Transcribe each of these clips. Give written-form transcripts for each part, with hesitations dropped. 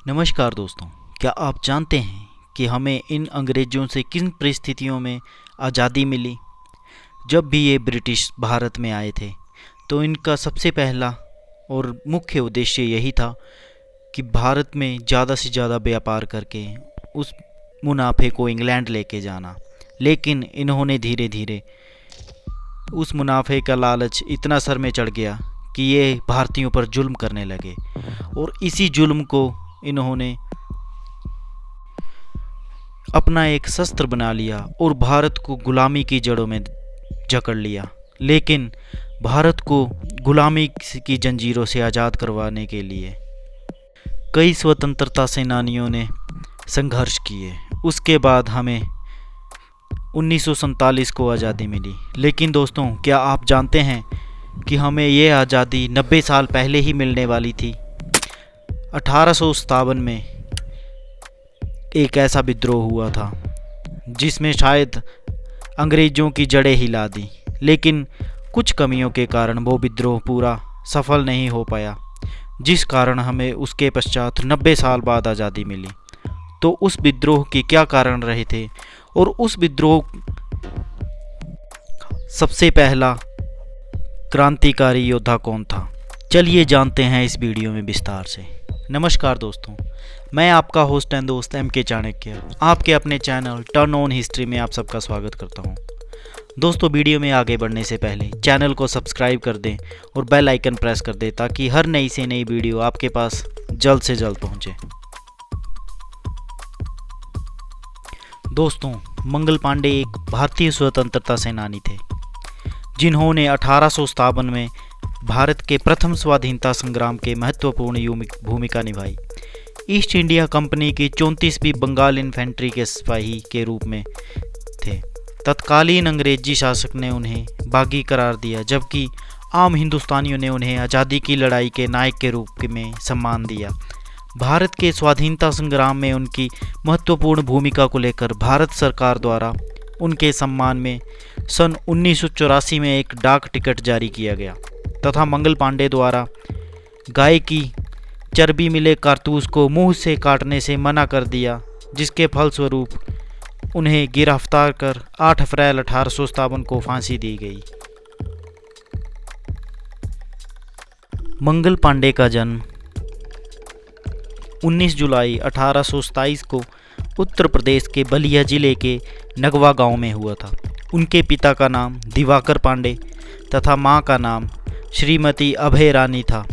नमस्कार दोस्तों, क्या आप जानते हैं कि हमें इन अंग्रेज़ों से किन परिस्थितियों में आज़ादी मिली। जब भी ये ब्रिटिश भारत में आए थे तो इनका सबसे पहला और मुख्य उद्देश्य यही था कि भारत में ज़्यादा से ज़्यादा व्यापार करके उस मुनाफे को इंग्लैंड लेके जाना। लेकिन इन्होंने धीरे धीरे उस मुनाफे का लालच इतना सर में चढ़ गया कि ये भारतीयों पर जुल्म करने लगे और इसी जुल्म को इन्होंने अपना एक शस्त्र बना लिया और भारत को गुलामी की जड़ों में जकड़ लिया। लेकिन भारत को गुलामी की जंजीरों से आज़ाद करवाने के लिए कई स्वतंत्रता सेनानियों ने संघर्ष किए। उसके बाद हमें 1947 को आज़ादी मिली। लेकिन दोस्तों, क्या आप जानते हैं कि हमें ये आज़ादी 90 साल पहले ही मिलने वाली थी। 1857 में एक ऐसा विद्रोह हुआ था जिसमें शायद अंग्रेज़ों की जड़ें हिला दी, लेकिन कुछ कमियों के कारण वो विद्रोह पूरा सफल नहीं हो पाया, जिस कारण हमें उसके पश्चात 90 साल बाद आज़ादी मिली। तो उस विद्रोह के क्या कारण रहे थे और उस विद्रोह सबसे पहला क्रांतिकारी योद्धा कौन था, चलिए जानते हैं इस वीडियो में विस्तार से। नमस्कार दोस्तों, मैं आपका होस्ट एंड दोस्त MK चाणक्य आपके अपने चैनल टर्न ऑन हिस्ट्री में आप सबका स्वागत करता हूं। दोस्तों, वीडियो में आगे बढ़ने से पहले चैनल को सब्सक्राइब कर दें और बेल आइकन प्रेस कर दें ताकि हर नई से नई वीडियो आपके पास जल्द से जल्द पहुंचे। दोस्तों, मंगल पांडे एक भारतीय स्वतंत्रता सेनानी थे जिन्होंने 1857 में भारत के प्रथम स्वाधीनता संग्राम के महत्वपूर्ण भूमिका निभाई। ईस्ट इंडिया कंपनी की 34वीं बंगाल इन्फेंट्री के सिपाही के रूप में थे। तत्कालीन अंग्रेजी शासक ने उन्हें बागी करार दिया, जबकि आम हिंदुस्तानियों ने उन्हें आज़ादी की लड़ाई के नायक के रूप में सम्मान दिया। भारत के स्वाधीनता संग्राम में उनकी महत्वपूर्ण भूमिका को लेकर भारत सरकार द्वारा उनके सम्मान में सन 1984 में एक डाक टिकट जारी किया गया तथा मंगल पांडे द्वारा गाय की चर्बी मिले कारतूस को मुंह से काटने से मना कर दिया, जिसके फलस्वरूप उन्हें गिरफ्तार कर 8 अप्रैल 1857 को फांसी दी गई। मंगल पांडे का जन्म 19 जुलाई 1827 को उत्तर प्रदेश के बलिया जिले के नगवा गांव में हुआ था। उनके पिता का नाम दिवाकर पांडे तथा मां का नाम श्रीमती अभय रानी था।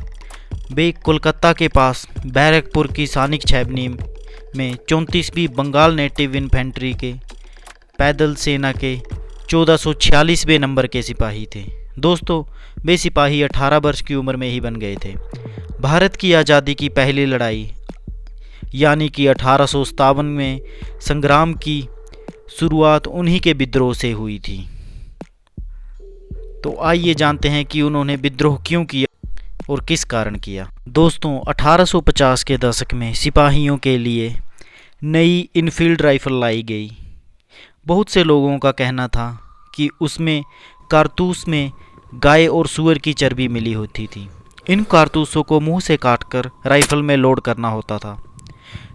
वे कोलकाता के पास बैरकपुर की सैनिक छावनी में 34वीं बंगाल नेटिव इन्फेंट्री के पैदल सेना के 1446वें नंबर के सिपाही थे। दोस्तों, वे सिपाही 18 वर्ष की उम्र में ही बन गए थे। भारत की आज़ादी की पहली लड़ाई यानी कि 1857 में संग्राम की शुरुआत उन्हीं के विद्रोह से हुई थी। तो आइए जानते हैं कि उन्होंने विद्रोह क्यों किया और किस कारण किया। दोस्तों, 1850 के दशक में सिपाहियों के लिए नई इनफील्ड राइफल लाई गई। बहुत से लोगों का कहना था कि उसमें कारतूस में गाय और सूअर की चर्बी मिली होती थी। इन कारतूसों को मुंह से काटकर राइफल में लोड करना होता था।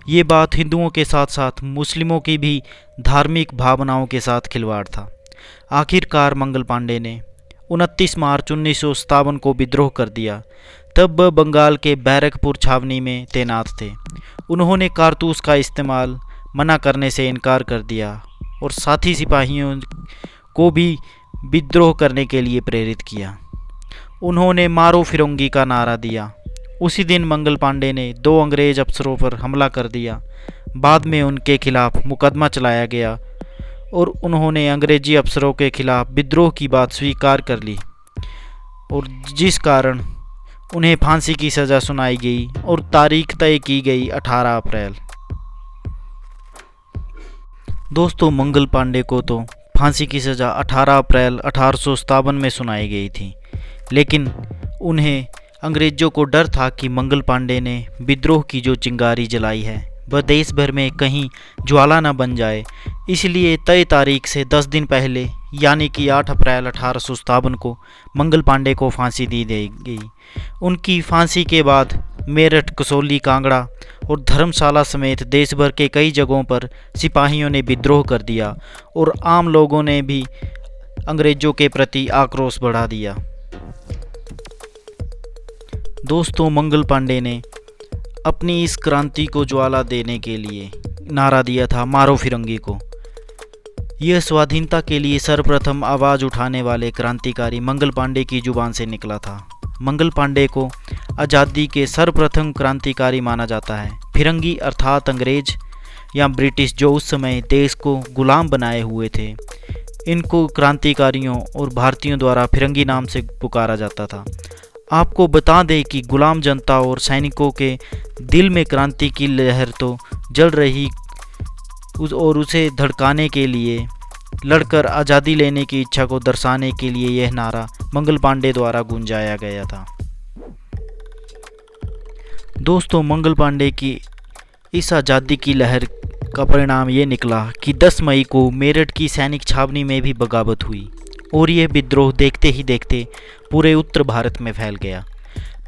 ये बात हिंदुओं के साथ साथ मुस्लिमों की भी धार्मिक भावनाओं के साथ खिलवाड़ था। आखिरकार मंगल पांडे ने 29 मार्च 1957 को विद्रोह कर दिया। तब वह बंगाल के बैरकपुर छावनी में तैनात थे। उन्होंने कारतूस का इस्तेमाल मना करने से इनकार कर दिया और साथी सिपाहियों को भी विद्रोह करने के लिए प्रेरित किया। उन्होंने मारो फिरंगी का नारा दिया। उसी दिन मंगल पांडे ने 2 अंग्रेज अफसरों पर हमला कर दिया। बाद में उनके खिलाफ मुकदमा चलाया गया और उन्होंने अंग्रेजी अफसरों के खिलाफ विद्रोह की बात स्वीकार कर ली और जिस कारण उन्हें फांसी की सज़ा सुनाई गई और तारीख तय की गई 18 अप्रैल। दोस्तों, मंगल पांडे को तो फांसी की सज़ा 18 अप्रैल 1857 में सुनाई गई थी, लेकिन उन्हें अंग्रेज़ों को डर था कि मंगल पांडे ने विद्रोह की जो चिंगारी जलाई है व देश भर में कहीं ज्वाला न बन जाए, इसलिए तय तारीख से 10 दिन पहले यानी कि 8 अप्रैल 1857 को मंगल पांडे को फांसी दी गई। उनकी फांसी के बाद मेरठ, कसौली, कांगड़ा और धर्मशाला समेत देश भर के कई जगहों पर सिपाहियों ने विद्रोह कर दिया और आम लोगों ने भी अंग्रेजों के प्रति आक्रोश बढ़ा दिया। दोस्तों, मंगल पांडे ने अपनी इस क्रांति को ज्वाला देने के लिए नारा दिया था, मारो फिरंगी को। यह स्वाधीनता के लिए सर्वप्रथम आवाज़ उठाने वाले क्रांतिकारी मंगल पांडे की जुबान से निकला था। मंगल पांडे को आज़ादी के सर्वप्रथम क्रांतिकारी माना जाता है। फिरंगी अर्थात अंग्रेज या ब्रिटिश, जो उस समय देश को गुलाम बनाए हुए थे, इनको क्रांतिकारियों और भारतीयों द्वारा फिरंगी नाम से पुकारा जाता था। आपको बता दें कि गुलाम जनता और सैनिकों के दिल में क्रांति की लहर तो जल रही और उसे धड़काने के लिए, लड़कर आज़ादी लेने की इच्छा को दर्शाने के लिए यह नारा मंगल पांडे द्वारा गूंजाया गया था। दोस्तों, मंगल पांडे की इस आज़ादी की लहर का परिणाम ये निकला कि 10 मई को मेरठ की सैनिक छावनी में भी बगावत हुई और यह विद्रोह देखते ही देखते पूरे उत्तर भारत में फैल गया।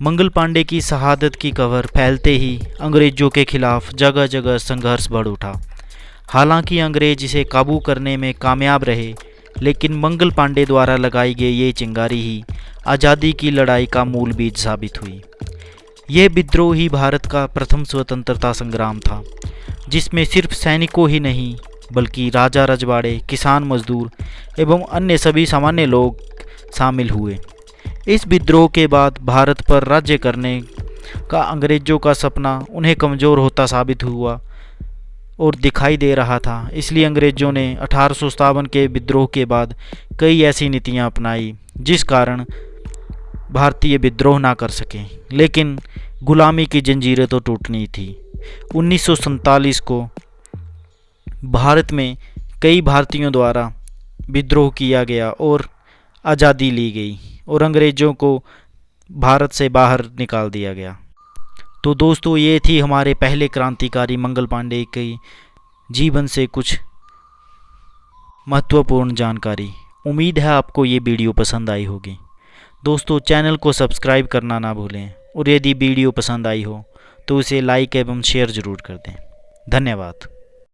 मंगल पांडे की शहादत की खबर फैलते ही अंग्रेजों के खिलाफ जगह जगह संघर्ष बढ़ उठा। हालांकि अंग्रेज इसे काबू करने में कामयाब रहे, लेकिन मंगल पांडे द्वारा लगाई गई ये चिंगारी ही आज़ादी की लड़ाई का मूल बीज साबित हुई। यह विद्रोह ही भारत का प्रथम स्वतंत्रता संग्राम था, जिसमें सिर्फ सैनिकों ही नहीं बल्कि राजा रजवाड़े, किसान, मजदूर एवं अन्य सभी सामान्य लोग शामिल हुए। इस विद्रोह के बाद भारत पर राज्य करने का अंग्रेजों का सपना उन्हें कमज़ोर होता साबित हुआ और दिखाई दे रहा था। इसलिए अंग्रेजों ने 1857 के विद्रोह के बाद कई ऐसी नीतियां अपनाई जिस कारण भारतीय विद्रोह ना कर सके, लेकिन गुलामी की जंजीरें तो टूटनी थी। 1947 को भारत में कई भारतीयों द्वारा विद्रोह किया गया और आज़ादी ली गई और अंग्रेज़ों को भारत से बाहर निकाल दिया गया। तो दोस्तों, ये थी हमारे पहले क्रांतिकारी मंगल पांडे के जीवन से कुछ महत्वपूर्ण जानकारी। उम्मीद है आपको ये वीडियो पसंद आई होगी। दोस्तों, चैनल को सब्सक्राइब करना ना भूलें और यदि वीडियो पसंद आई हो तो उसे लाइक एवं शेयर ज़रूर कर दें। धन्यवाद।